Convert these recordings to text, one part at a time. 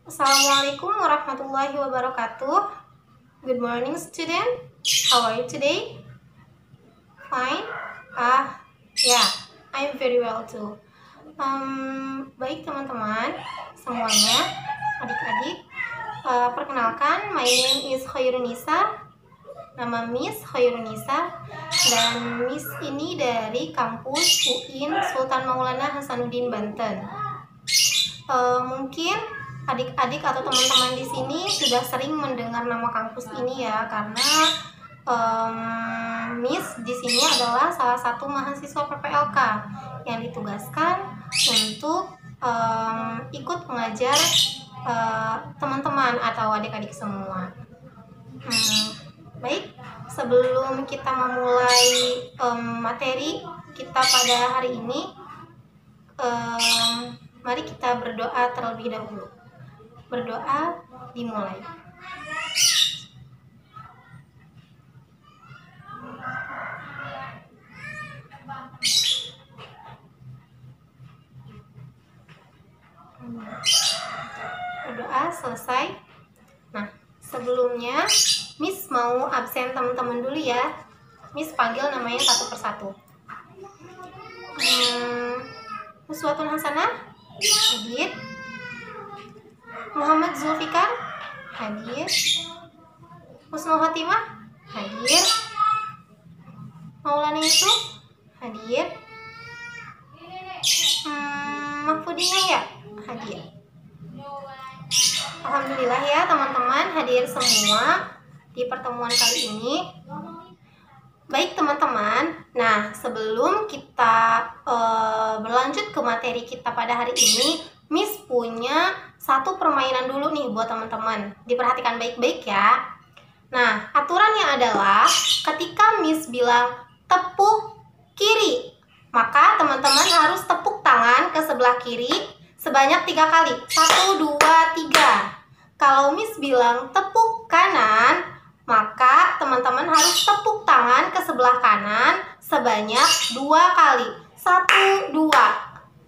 Assalamualaikum warahmatullahi wabarakatuh. Good morning, student. How are you today? Fine. Yeah, I'm very well too. Baik teman-teman semuanya, adik-adik. Perkenalkan, my name is Khairunisa. Nama Miss Khairunisa, dan Miss ini dari kampus UIN Sultan Maulana Hasanuddin Banten. Mungkin adik-adik atau teman-teman di sini sudah sering mendengar nama kampus ini ya, karena Miss di sini adalah salah satu mahasiswa PPLK yang ditugaskan untuk ikut mengajar teman-teman atau adik-adik semua. Baik, sebelum kita memulai materi kita pada hari ini, mari kita berdoa terlebih dahulu. Berdoa dimulai. Berdoa selesai. Nah, sebelumnya Miss mau absen teman-teman dulu ya. Miss panggil namanya satu persatu. Uswatun Hasanah hadir. Muhammad Zulfikar hadir. Husnul Khotimah hadir. Maulana Yusuf hadir. Mahfudinah ya hadir. Alhamdulillah ya teman-teman hadir semua di pertemuan kali ini. Baik teman-teman, nah sebelum kita berlanjut ke materi kita pada hari ini, Miss punya satu permainan dulu nih buat teman-teman. Diperhatikan baik-baik ya. Nah, aturannya adalah ketika Miss bilang tepuk kiri, maka teman-teman harus tepuk tangan ke sebelah kiri sebanyak 3 kali. 1, 2, 3. Kalau Miss bilang tepuk kanan, maka teman-teman harus tepuk tangan ke sebelah kanan sebanyak 2 kali. 1, 2.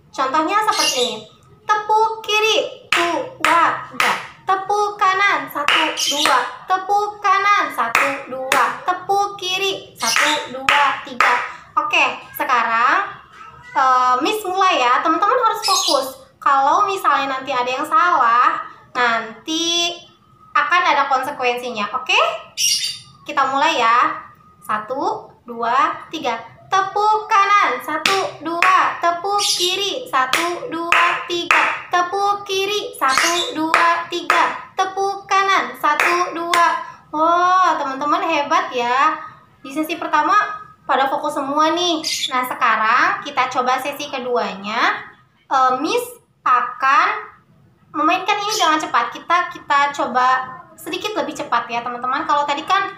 Contohnya seperti ini. Tepuk kiri, 2, 3. Tepuk kanan, 1, 2. Tepuk kanan, 1, 2. Tepuk kiri, 1, 2, 3. Oke, sekarang Miss mulai ya. Teman-teman harus fokus. Kalau misalnya nanti ada yang salah, nanti akan ada konsekuensinya. Oke? Kita mulai ya. 1, 2, 3. Tepuk kanan, 1, 2. Tepuk kiri, 1, 2, 3. Tepuk kiri, 1, 2, 3. Tepuk kanan, 1, 2. Wow, teman-teman hebat ya. Di sesi pertama pada fokus semua nih. Nah, sekarang kita coba sesi keduanya. Miss akan memainkan ini dengan cepat. Kita coba sedikit lebih cepat ya teman-teman. Kalau tadi kan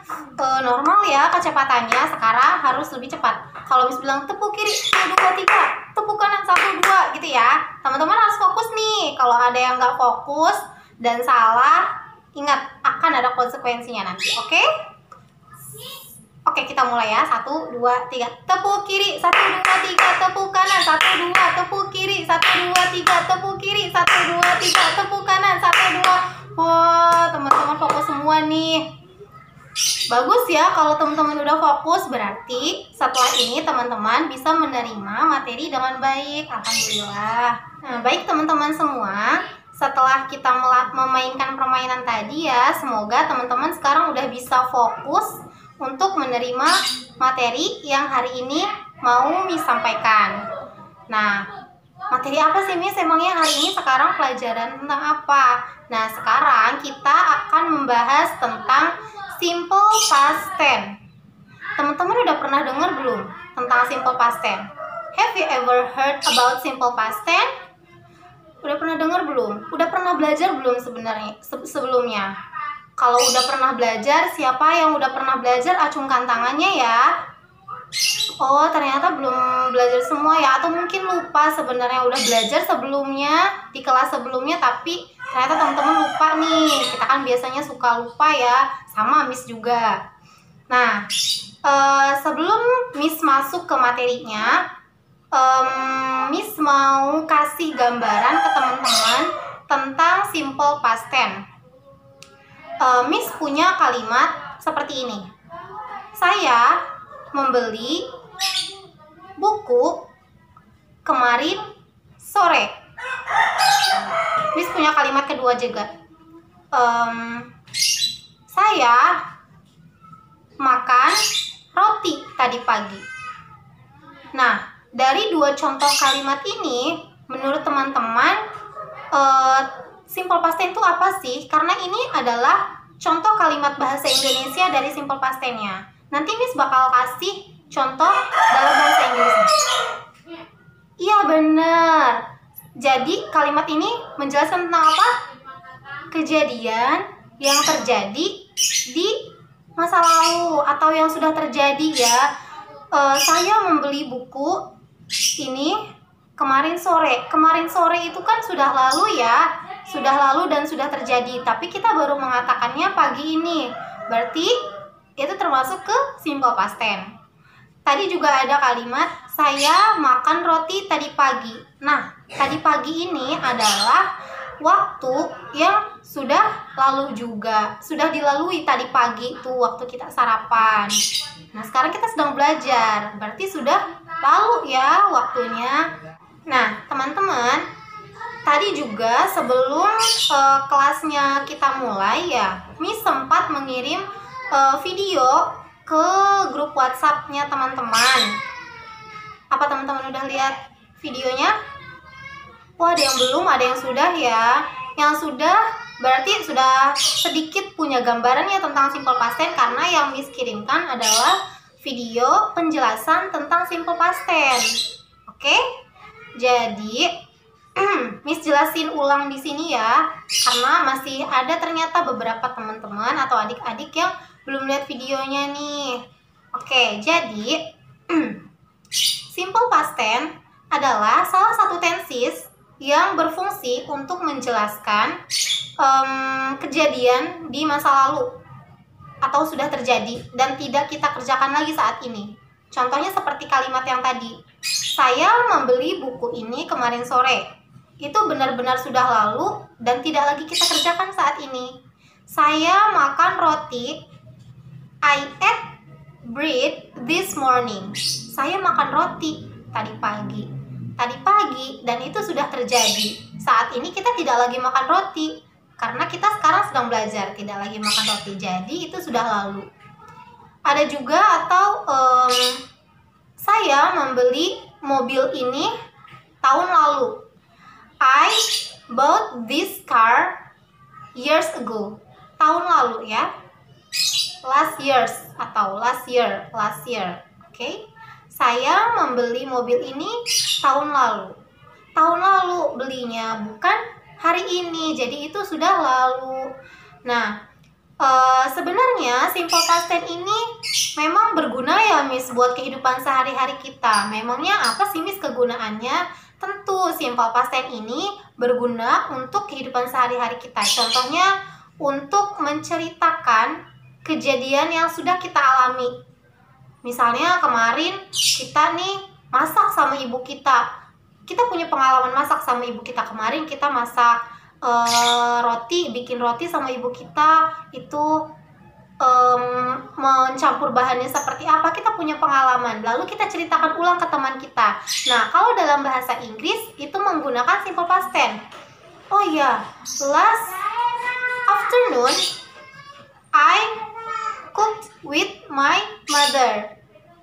normal ya kecepatannya, sekarang harus lebih cepat. Kalau Miss bilang tepuk kiri 1, 2, 3, tepuk kanan 1, 2 gitu ya. Teman-teman harus fokus nih. Kalau ada yang nggak fokus dan salah, ingat akan ada konsekuensinya nanti. Oke? Oke, kita mulai ya. 1, 2, 3. Tepuk kiri 1, 2, 3. Tepuk kanan 1, 2. Tepuk kiri 1, 2, 3. Tepuk kiri 1, 2, 3. Tepuk kanan 1, 2. Wah, teman-teman fokus semua nih. Bagus ya kalau teman-teman udah fokus, berarti setelah ini teman-teman bisa menerima materi dengan baik. Alhamdulillah. Nah, baik teman-teman semua, setelah kita memainkan permainan tadi ya, semoga teman-teman sekarang udah bisa fokus untuk menerima materi yang hari ini mau Miss sampaikan. Nah, materi apa sih Miss? Emangnya hari ini sekarang pelajaran tentang apa? Nah, sekarang kita akan membahas tentang simple past tense. Teman-teman udah pernah dengar belum tentang simple past tense? Have you ever heard about simple past tense? Udah pernah dengar belum? Udah pernah belajar belum sebenarnya sebelumnya? Kalau udah pernah belajar, siapa yang udah pernah belajar acungkan tangannya ya. Oh, ternyata belum belajar semua ya. Atau mungkin lupa sebenarnya udah belajar sebelumnya, di kelas sebelumnya, tapi ternyata teman-teman lupa nih. Kita kan biasanya suka lupa ya, sama Miss juga. Nah, sebelum Miss masuk ke materinya, Miss mau kasih gambaran ke teman-teman tentang simple past tense. Miss punya kalimat seperti ini. Saya membeli buku kemarin sore. Miss punya kalimat kedua juga. Saya makan roti tadi pagi. Nah, dari dua contoh kalimat ini, menurut teman-teman, simple past tense itu apa sih? Karena ini adalah contoh kalimat bahasa Indonesia dari simple past tense-nya. Nanti Miss bakal kasih contoh dalam bahasa Inggrisnya. Iya, benar. Jadi kalimat ini menjelaskan tentang apa? Kejadian yang terjadi di masa lalu atau yang sudah terjadi ya. Saya membeli buku ini kemarin sore. Kemarin sore itu kan sudah lalu ya. Sudah lalu dan sudah terjadi. Tapi kita baru mengatakannya pagi ini. Berarti itu termasuk ke simple past tense. Tadi juga ada kalimat saya makan roti tadi pagi. Nah, tadi pagi ini adalah waktu yang sudah lalu juga. Sudah dilalui tadi pagi itu waktu kita sarapan. Nah, sekarang kita sedang belajar. Berarti sudah lalu ya waktunya. Nah, teman-teman, tadi juga sebelum kelasnya kita mulai ya, Miss sempat mengirim video ke grup WhatsApp-nya teman-teman. Apa teman-teman udah lihat videonya? Wah, ada yang belum, ada yang sudah ya. Yang sudah berarti sudah sedikit punya gambarannya tentang simple past tense, karena yang Miss kirimkan adalah video penjelasan tentang simple past tense. Oke? Jadi Miss jelasin ulang di sini ya, karena masih ada ternyata beberapa teman-teman atau adik-adik yang belum lihat videonya nih. Oke, jadi simple past tense adalah salah satu tenses yang berfungsi untuk menjelaskan kejadian di masa lalu atau sudah terjadi dan tidak kita kerjakan lagi saat ini. Contohnya seperti kalimat yang tadi. Saya membeli buku ini kemarin sore. Itu benar-benar sudah lalu dan tidak lagi kita kerjakan saat ini. Saya makan roti. I ate bread this morning. Saya makan roti tadi pagi. Tadi pagi dan itu sudah terjadi. Saat ini kita tidak lagi makan roti karena kita sekarang sedang belajar, tidak lagi makan roti. Jadi itu sudah lalu. Ada juga atau saya membeli mobil ini tahun lalu. I bought this car years ago. Tahun lalu ya. Last years atau last year. Oke. Saya membeli mobil ini tahun lalu. Tahun lalu belinya, bukan hari ini. Jadi itu sudah lalu. Nah, sebenarnya simple past tense ini memang berguna ya Miss buat kehidupan sehari-hari kita. Memangnya apa sih Miss kegunaannya? Tentu simple past tense ini berguna untuk kehidupan sehari-hari kita. Contohnya untuk menceritakan kejadian yang sudah kita alami. Misalnya kemarin kita nih masak sama ibu kita. Kita punya pengalaman masak sama ibu kita. Kemarin kita masak roti, bikin roti sama ibu kita. Itu mencampur bahannya seperti apa, kita punya pengalaman. Lalu kita ceritakan ulang ke teman kita. Nah, kalau dalam bahasa Inggris itu menggunakan simple past tense. Oh iya, last afternoon I cooked with my mother.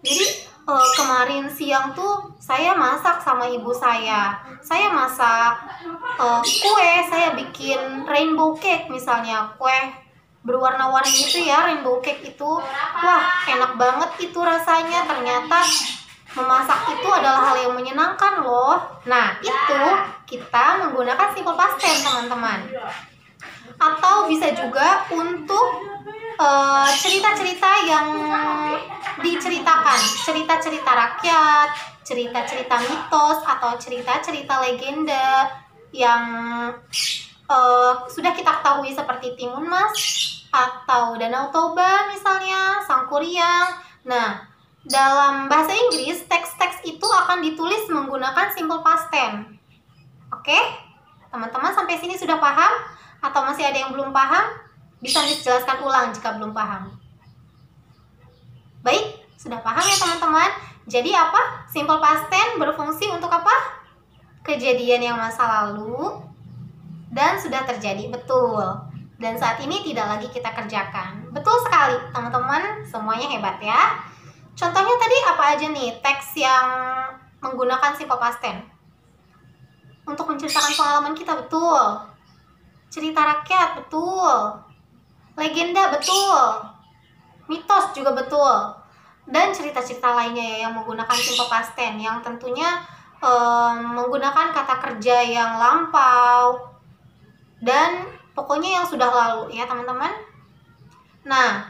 Jadi kemarin siang tuh saya masak sama ibu saya. Saya masak kue, saya bikin rainbow cake misalnya, kue berwarna-warni itu ya, rainbow cake itu. Wah, enak banget itu rasanya. Ternyata memasak itu adalah hal yang menyenangkan loh. Nah, itu kita menggunakan simple past tense teman-teman. Atau bisa juga untuk cerita-cerita yang diceritakan, cerita-cerita rakyat, cerita-cerita mitos atau cerita-cerita legenda yang sudah kita ketahui seperti Timun Mas atau Danau Toba misalnya, Sangkuriang. Nah, dalam bahasa Inggris teks-teks itu akan ditulis menggunakan simple past tense. Oke? Teman-teman sampai sini sudah paham? Atau masih ada yang belum paham? Bisa dijelaskan ulang jika belum paham. Baik, sudah paham ya teman-teman? Jadi apa? Simple past tense berfungsi untuk apa? Kejadian yang masa lalu dan sudah terjadi, betul. Dan saat ini tidak lagi kita kerjakan. Betul sekali, teman-teman. Semuanya hebat ya. Contohnya tadi apa aja nih teks yang menggunakan simple past tense? Untuk menceritakan pengalaman kita, betul. Cerita rakyat, betul. Legenda, betul. Mitos juga betul. Dan cerita-cerita lainnya ya, yang menggunakan simple past tense, yang tentunya menggunakan kata kerja yang lampau dan pokoknya yang sudah lalu ya teman-teman. Nah,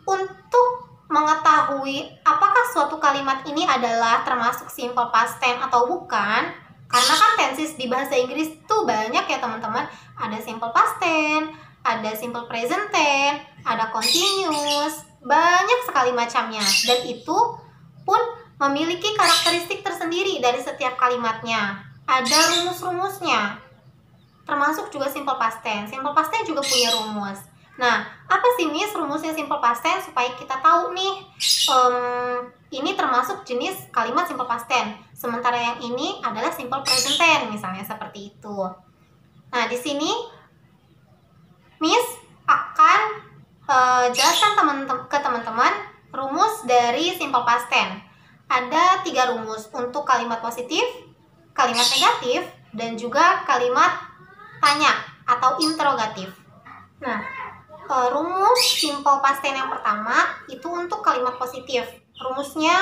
untuk mengetahui apakah suatu kalimat ini adalah termasuk simple past tense atau bukan, karena kan tenses di bahasa Inggris tuh banyak ya teman-teman. Ada simple past tense, ada simple present tense, ada continuous, banyak sekali macamnya. Dan itu pun memiliki karakteristik tersendiri dari setiap kalimatnya. Ada rumus-rumusnya. Termasuk juga simple past tense. Simple past tense juga punya rumus. Nah, apa sih Miss rumusnya simple past tense supaya kita tahu nih ini termasuk jenis kalimat simple past tense. Sementara yang ini adalah simple present tense misalnya seperti itu. Nah, di sini Miss akan jelaskan ke teman-teman rumus dari simple past tense. Ada 3 rumus untuk kalimat positif, kalimat negatif, dan juga kalimat tanya atau interrogatif. Nah, rumus simple past tense yang pertama itu untuk kalimat positif. Rumusnya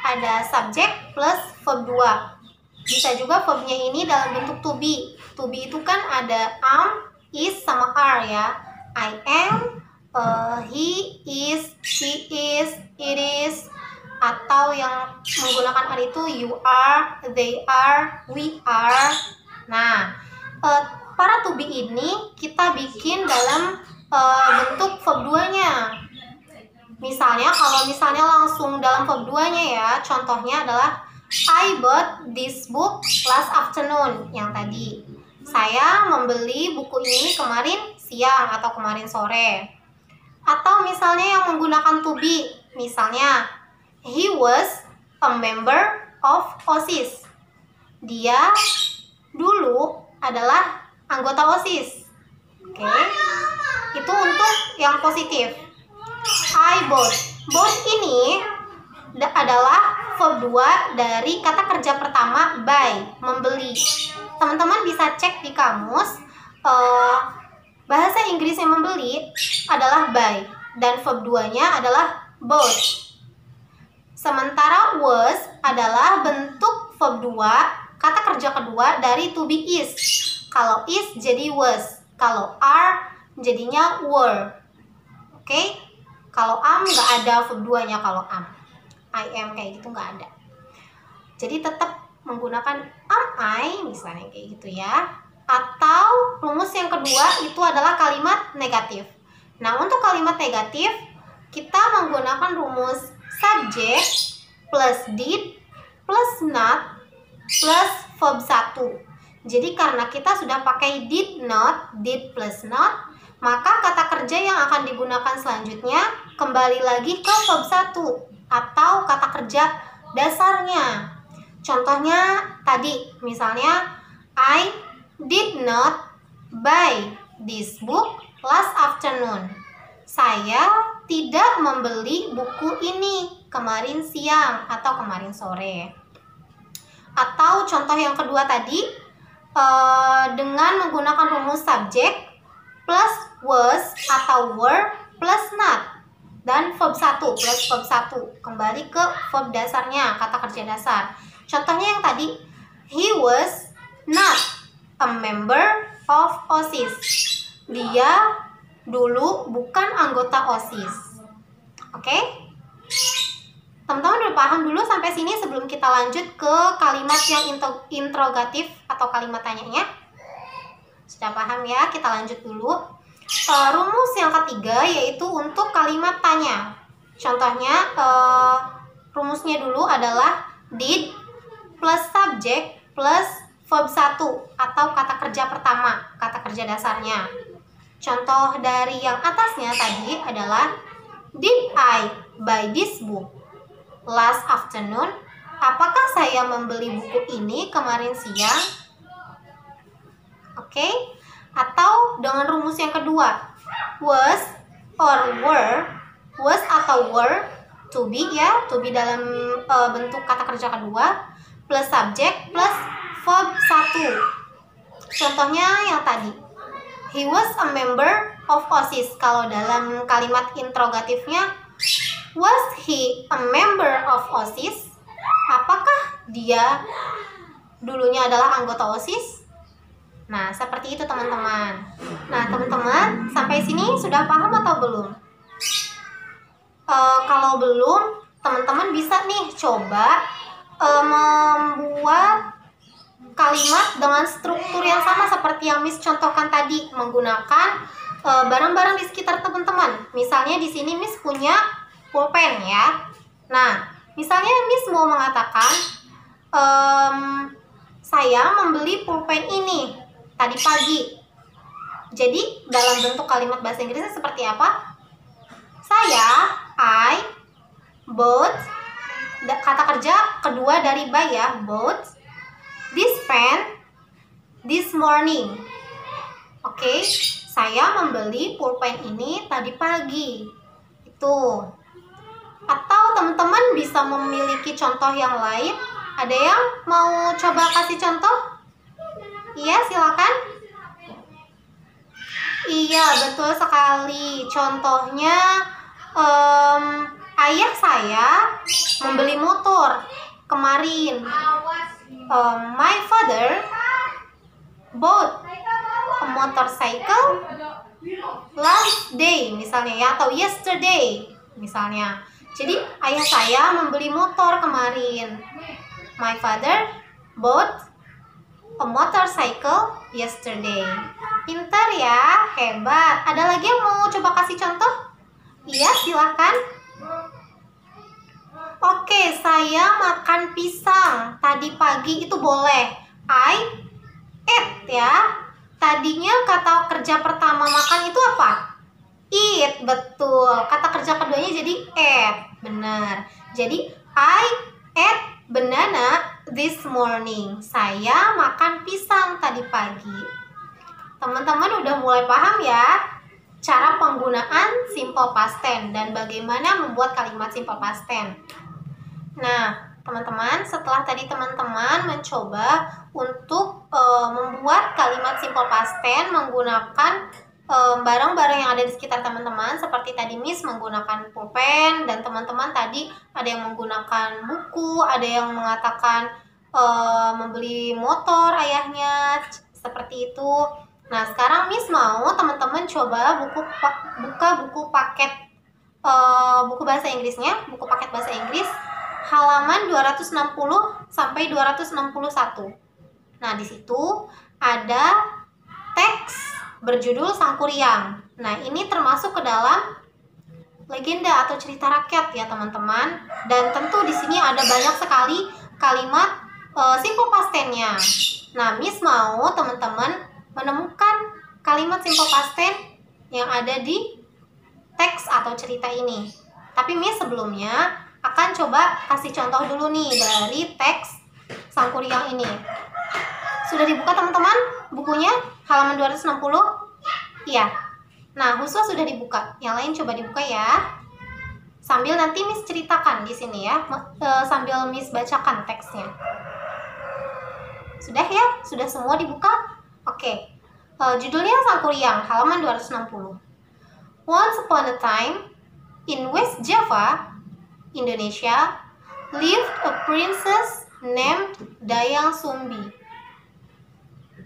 ada subject plus verb 2. Bisa juga verbnya ini dalam bentuk to be. To be itu kan ada am, is, sama are ya. I am, he is, she is, it is. Atau yang menggunakan are itu you are, they are, we are. Nah, para to be ini kita bikin dalam bentuk verb 2-nya. Misalnya, kalau misalnya langsung dalam verb 2-nya ya, contohnya adalah I bought this book last afternoon. Yang tadi, saya membeli buku ini kemarin siang atau kemarin sore. Atau misalnya yang menggunakan to be, misalnya he was a member of OSIS. Dia dulu adalah anggota OSIS. Oke. Itu untuk yang positif. I bought. Bought ini adalah verb 2 dari kata kerja pertama buy, membeli. Teman-teman bisa cek di kamus. Bahasa Inggrisnya membeli adalah buy dan verb 2-nya adalah bought. Sementara was adalah bentuk verb 2, kata kerja kedua dari to be is. Kalau is jadi was, kalau are jadinya were. Oke? Kalau am nggak ada verb 2-nya kalau am. I am kayak gitu nggak ada. Jadi tetap menggunakan am I misalnya kayak gitu ya. Atau rumus yang kedua itu adalah kalimat negatif. Nah, untuk kalimat negatif kita menggunakan rumus subject plus did plus not plus verb 1. Jadi karena kita sudah pakai did not, did plus not, maka kata kerja yang akan digunakan selanjutnya kembali lagi ke verb 1 atau kata kerja dasarnya. Contohnya tadi misalnya I did not buy this book last afternoon. Saya tidak membeli buku ini kemarin siang atau kemarin sore. Atau contoh yang kedua tadi, dengan menggunakan rumus subject plus was atau were plus not dan verb 1 plus verb 1 kembali ke verb dasarnya, kata kerja dasar. Contohnya yang tadi, he was not a member of OSIS. Dia dulu bukan anggota OSIS. Oke? Teman-teman udah paham dulu sampai sini sebelum kita lanjut ke kalimat yang interrogatif atau kalimat tanyanya? Sudah paham ya? Kita lanjut dulu. Rumus yang ketiga yaitu untuk kalimat tanya. Contohnya rumusnya dulu adalah did plus subject plus verb 1 atau kata kerja pertama, kata kerja dasarnya. Contoh dari yang atasnya tadi adalah did I buy this book last afternoon? Apakah saya membeli buku ini kemarin siang? Oke. Atau dengan rumus yang kedua, was or were, was atau were, to be ya, to be dalam bentuk kata kerja kedua, plus subject plus verb 1. Contohnya yang tadi, he was a member of OSIS. Kalau dalam kalimat interrogatifnya, was he a member of OSIS? Apakah dia dulunya adalah anggota OSIS? Nah, seperti itu teman-teman. Nah, teman-teman, sampai sini sudah paham atau belum? Kalau belum, teman-teman bisa nih coba membuat kalimat dengan struktur yang sama seperti yang Miss contohkan tadi, menggunakan barang-barang di sekitar teman-teman. Misalnya di sini Miss punya pulpen ya. Nah, misalnya Miss mau mengatakan saya membeli pulpen ini tadi pagi. Jadi dalam bentuk kalimat bahasa Inggrisnya seperti apa? I bought, kata kerja kedua dari buy ya, bought this pen this morning. Oke, saya membeli pulpen ini tadi pagi. Itu. Atau teman-teman bisa memiliki contoh yang lain. Ada yang mau coba kasih contoh? Iya, silakan. Iya, betul sekali. Contohnya, ayah saya membeli motor kemarin. My father bought a motorcycle last day, misalnya ya, atau yesterday, misalnya. Jadi, ayah saya membeli motor kemarin. My father bought a motorcycle yesterday. Pintar ya, hebat. Ada lagi yang mau coba kasih contoh? Iya, silahkan. Oke, saya makan pisang tadi pagi, itu boleh. I ate ya. Tadinya kata kerja pertama makan itu apa? Eat, betul. Kata kerja keduanya jadi ate. Benar. Jadi I ate banana this morning. Saya makan pisang tadi pagi. Teman-teman udah mulai paham ya cara penggunaan simple past tense dan bagaimana membuat kalimat simple past tense. Nah, teman-teman, setelah tadi teman-teman mencoba untuk membuat kalimat simple past tense menggunakan barang-barang yang ada di sekitar teman-teman, seperti tadi Miss menggunakan pulpen, dan teman-teman tadi ada yang menggunakan buku, ada yang mengatakan membeli motor ayahnya, seperti itu. Nah, sekarang Miss mau teman-teman coba buka buku paket buku bahasa Inggrisnya, buku paket bahasa Inggris halaman 260 sampai 261. Nah, di situ ada teks berjudul Sang Kuryang. Nah, ini termasuk ke dalam legenda atau cerita rakyat ya, teman-teman. Dan tentu di sini ada banyak sekali kalimat simple past tense-nya. Nah, Miss mau teman-teman menemukan kalimat simple past tense yang ada di teks atau cerita ini. Tapi Miss sebelumnya akan coba kasih contoh dulu nih dari teks Sang Kuryang ini. Sudah dibuka teman-teman bukunya halaman 260? Iya. Nah, Huswa sudah dibuka. Yang lain coba dibuka ya. Sambil nanti Miss ceritakan di sini ya, sambil Miss bacakan teksnya. Sudah ya? Sudah semua dibuka? Oke. Judulnya Sang Kuryang, halaman 260. Once upon a time, in West Java, Indonesia, lived a princess named Dayang Sumbi.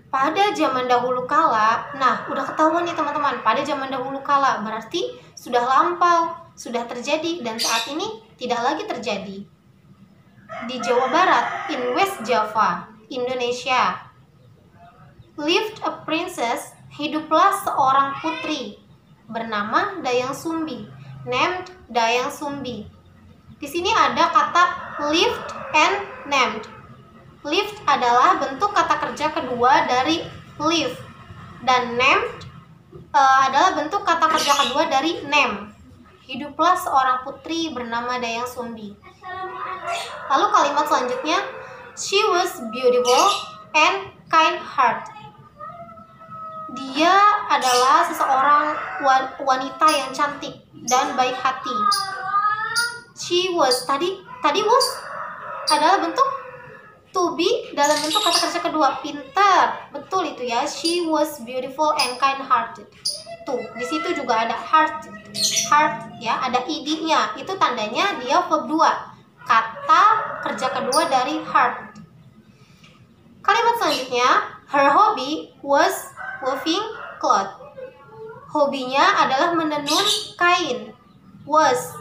Pada zaman dahulu kala, nah udah ketahuan nih teman-teman, pada zaman dahulu kala berarti sudah lampau, sudah terjadi, dan saat ini tidak lagi terjadi. Di Jawa Barat, in West Java, Indonesia, lived a princess, hiduplah seorang putri bernama Dayang Sumbi, named Dayang Sumbi. Di sini ada kata lived and named. Lift adalah bentuk kata kerja kedua dari live. Dan named adalah bentuk kata kerja kedua dari name. Hiduplah seorang putri bernama Dayang Sumbi. Lalu kalimat selanjutnya, she was beautiful and kind heart. Dia adalah seseorang wanita yang cantik dan baik hati. She was, tadi was adalah bentuk to be dalam bentuk kata kerja kedua. Pintar, betul itu ya. She was beautiful and kind hearted. Tuh, di situ juga ada heart ya, ada id-nya. Itu tandanya dia verb 2. Kata kerja kedua dari heart. Kalimat selanjutnya, her hobby was weaving cloth. Hobinya adalah menenun kain. Was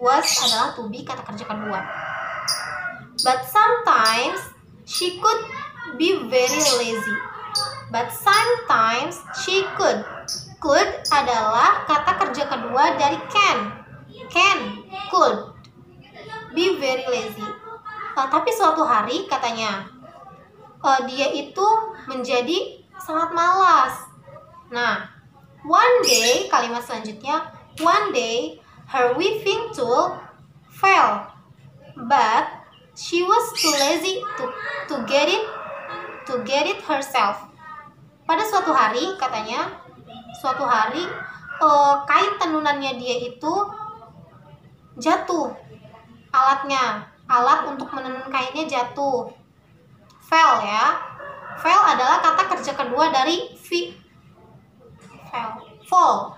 adalah to be kata kerja kedua. But sometimes she could be very lazy. But sometimes she could. Could adalah kata kerja kedua dari can. Could. Be very lazy. Tapi suatu hari katanya dia itu menjadi sangat malas. Nah, one day, kalimat selanjutnya, one day her weaving tool fell, but she was too lazy to get it herself. Pada suatu hari katanya, kain tenunannya dia itu jatuh. Alat untuk menenun kainnya jatuh. Fell ya. Fell adalah kata kerja kedua dari fall.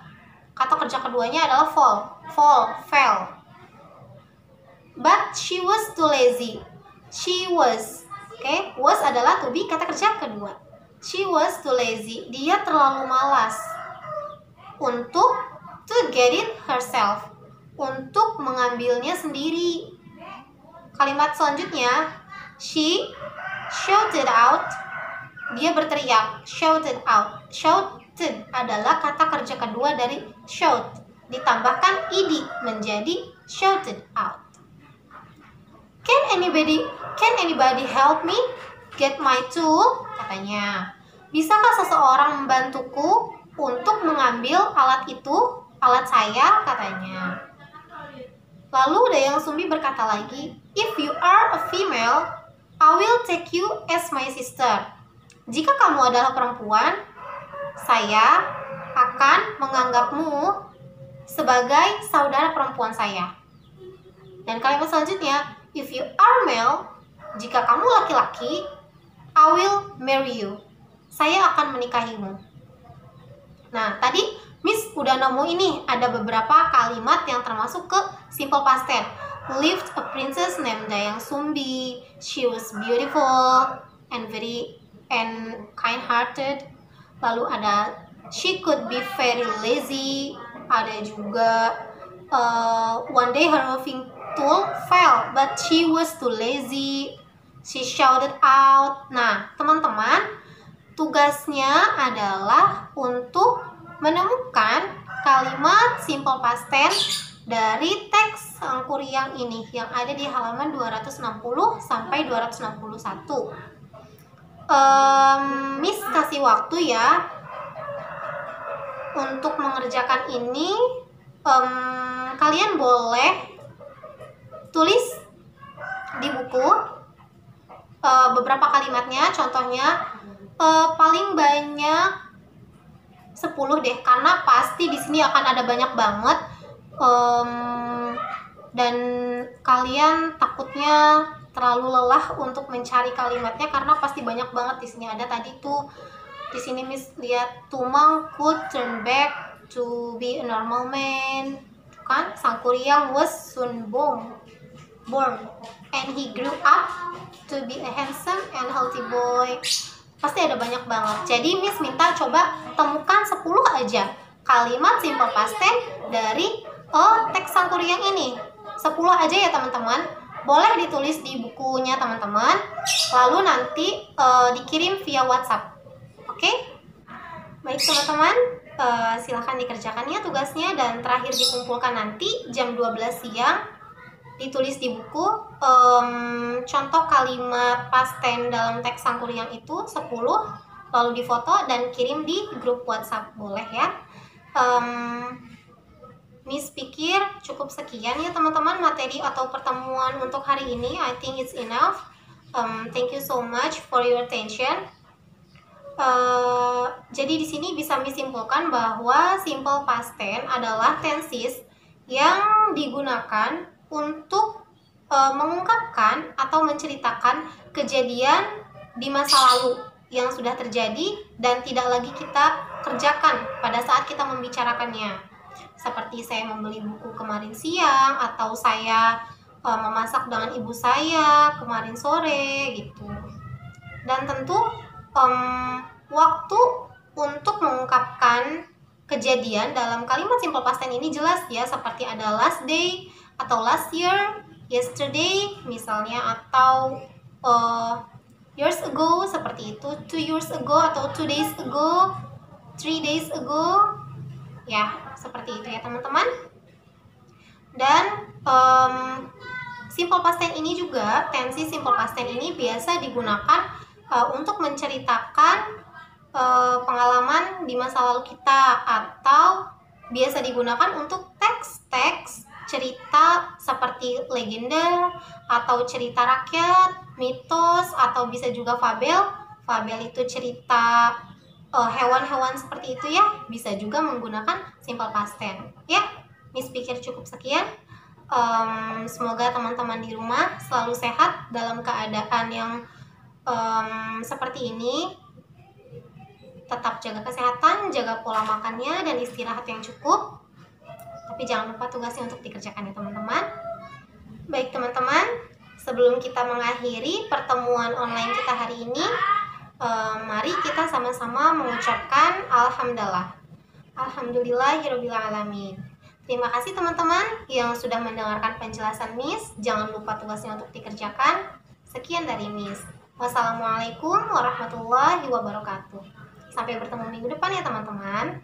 Kata kerja keduanya adalah fell. But she was too lazy. Was adalah to be kata kerja kedua. She was too lazy. Dia terlalu malas untuk to get it herself. Untuk mengambilnya sendiri. Kalimat selanjutnya, she shouted out. Dia berteriak. Shouted out. Shouted adalah kata kerja kedua dari shout. Ditambahkan id menjadi shouted out. Can anybody help me get my tool? Katanya. Bisakah seseorang membantuku untuk mengambil alat itu? Alat saya, katanya. Lalu Dayang Sumbi berkata lagi, if you are a female, I will take you as my sister. Jika kamu adalah perempuan, saya akan menganggapmu sebagai saudara perempuan saya. Dan kalimat selanjutnya, if you are male, jika kamu laki-laki, I will marry you. Saya akan menikahimu. Nah, tadi Miss udah nemu ini, ada beberapa kalimat yang termasuk ke simple past tense. Lived a princess named Dayang Sumbi. She was beautiful and kind-hearted. Lalu ada she could be very lazy. Ada juga one day her weaving tool fell, but she was too lazy. She shouted out. Nah, teman-teman, tugasnya adalah untuk menemukan kalimat simple past tense dari teks Sangkuriang ini yang ada di halaman 260 sampai 261. Miss kasih waktu ya untuk mengerjakan ini. Kalian boleh tulis di buku beberapa kalimatnya, contohnya paling banyak 10 deh, karena pasti di sini akan ada banyak banget dan kalian takutnya terlalu lelah untuk mencari kalimatnya karena pasti banyak banget di sini. Ada tadi tuh di sini Miss lihat Tumang could turn back to be a normal man, kan? Sangkuriang was soon born and he grew up to be a handsome and healthy boy. Pasti ada banyak banget. Jadi Miss minta coba temukan 10 aja kalimat simple past tense dari teks Sangkuriang ini. 10 aja ya teman-teman. Boleh ditulis di bukunya teman-teman. Lalu nanti dikirim via WhatsApp. Oke? Baik teman-teman, silahkan dikerjakan ya tugasnya. Dan terakhir dikumpulkan nanti jam 12 siang ditulis di buku. Contoh kalimat past tense dalam teks Sangkuriang itu 10, lalu difoto dan kirim di grup WhatsApp, boleh ya. Miss pikir cukup sekian ya teman-teman materi atau pertemuan untuk hari ini. I think it's enough. Thank you so much for your attention. Jadi di sini bisa Miss simpulkan bahwa simple past tense adalah tenses yang digunakan untuk mengungkapkan atau menceritakan kejadian di masa lalu yang sudah terjadi dan tidak lagi kita kerjakan pada saat kita membicarakannya. Seperti saya membeli buku kemarin siang, atau saya memasak dengan ibu saya kemarin sore gitu. Dan tentu waktu untuk mengungkapkan kejadian dalam kalimat simple past tense ini jelas ya, seperti ada last day atau last year, yesterday misalnya, atau years ago seperti itu, 2 years ago atau 2 days ago, 3 days ago ya, seperti itu ya teman-teman. Dan simple past tense ini juga, tensi simple past tense ini biasa digunakan untuk menceritakan pengalaman di masa lalu kita, atau biasa digunakan untuk teks-teks cerita seperti legenda atau cerita rakyat, mitos, atau bisa juga fabel. Fabel itu cerita hewan-hewan seperti itu ya, bisa juga menggunakan simple past tense ya. Miss pikir cukup sekian. Semoga teman-teman di rumah selalu sehat dalam keadaan yang seperti ini. Tetap jaga kesehatan, jaga pola makannya, dan istirahat yang cukup. Tapi jangan lupa tugasnya untuk dikerjakan ya teman-teman. Baik teman-teman, sebelum kita mengakhiri pertemuan online kita hari ini, mari kita sama-sama mengucapkan Alhamdulillah. Alhamdulillahirobbilalamin. Terima kasih teman-teman yang sudah mendengarkan penjelasan Miss. Jangan lupa tugasnya untuk dikerjakan. Sekian dari Miss. Wassalamualaikum warahmatullahi wabarakatuh. Sampai bertemu minggu depan ya teman-teman.